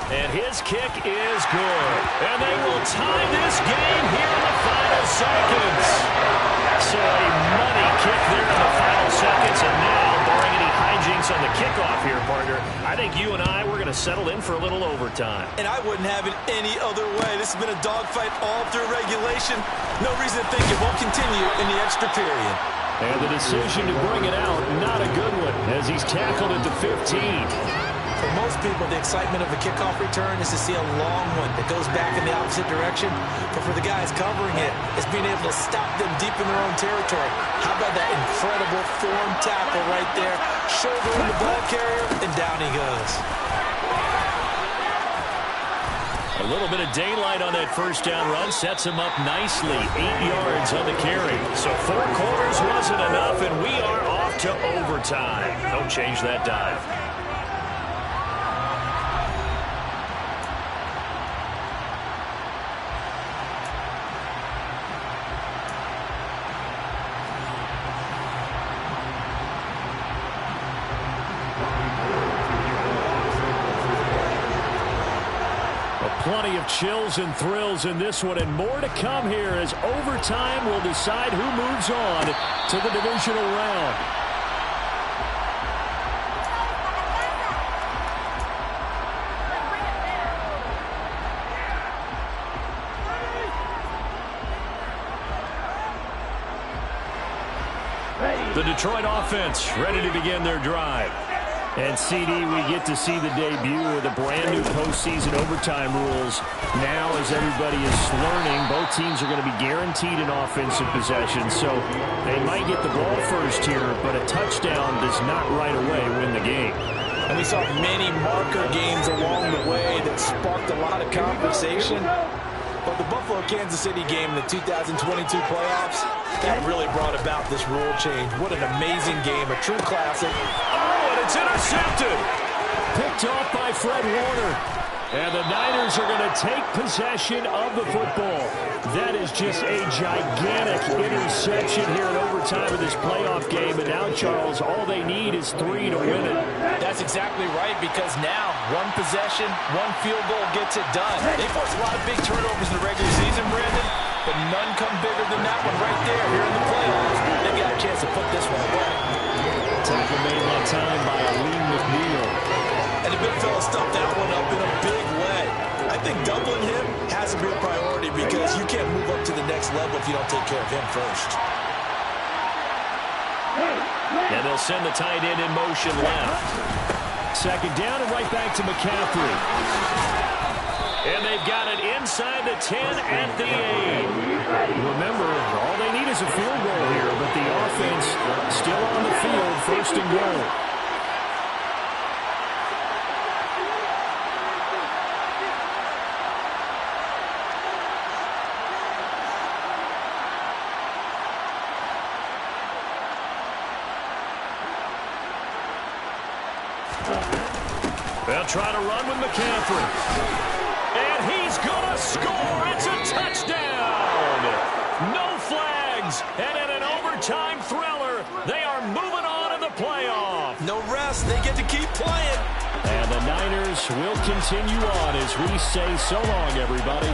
And his kick is good. And they will tie this game here in the final seconds. So a money kick there in the final seconds. And now, barring any hijinks Saints on the kickoff here, partner. I think you and I, we're going to settle in for a little overtime.
And I wouldn't have it any other way. This has been a dogfight all through regulation. No reason to think it won't continue in the extra period.
And the decision to bring it out, not a good one, as he's tackled at the 15.
For most people, the excitement of a kickoff return is to see a long one that goes back in the opposite direction. But for the guys covering it, it's being able to stop them deep in their own territory. How about that incredible form tackle right there? Shouldering the ball carrier, and down he goes.
A little bit of daylight on that first down run sets him up nicely. 8 yards on the carry. So 4 quarters wasn't enough, and we are off to overtime. Don't change that dive. Plenty of chills and thrills in this one, and more to come here as overtime will decide who moves on to the divisional round. The Detroit offense ready to begin their drive. And, CD, we get to see the debut of the brand-new postseason overtime rules. Now, as everybody is learning, both teams are going to be guaranteed an offensive possession. So they might get the ball first here, but a touchdown does not right away win the game.
And we saw many marker games along the way that sparked a lot of conversation. But the Buffalo-Kansas City game in the 2022 playoffs, that really brought about this rule change. What an amazing game, a true classic.
It's intercepted. Picked off by Fred Warner. And the Niners are going to take possession of the football. That is just a gigantic interception here in overtime of this playoff game. And now, Charles, all they need is 3 to win it.
That's exactly right, because now one possession, one field goal gets it done. They forced a lot of big turnovers in the regular season, Brandon, but none come bigger than that one right there here in the playoffs. They got a chance to put this one away.
Tackle made that time by Aleem McNeil.
And the big fella stuffed that one up in a big way. I think doubling him has to be a priority because you can't move up to the next level if you don't take care of him first.
And they'll send the tight end in motion left.
Second down and right back to McCaffrey.
And they've got it inside the 10 at the 8.
Remember, all they need is a field goal here, but the offense still on the field, first and goal.
They'll try to run with McCaffrey. And he's going to score. It's a touchdown. No flags. And in an overtime thriller, they are moving on in the playoff.
No rest. They get to keep playing.
And the Niners will continue on as we say so long, everybody.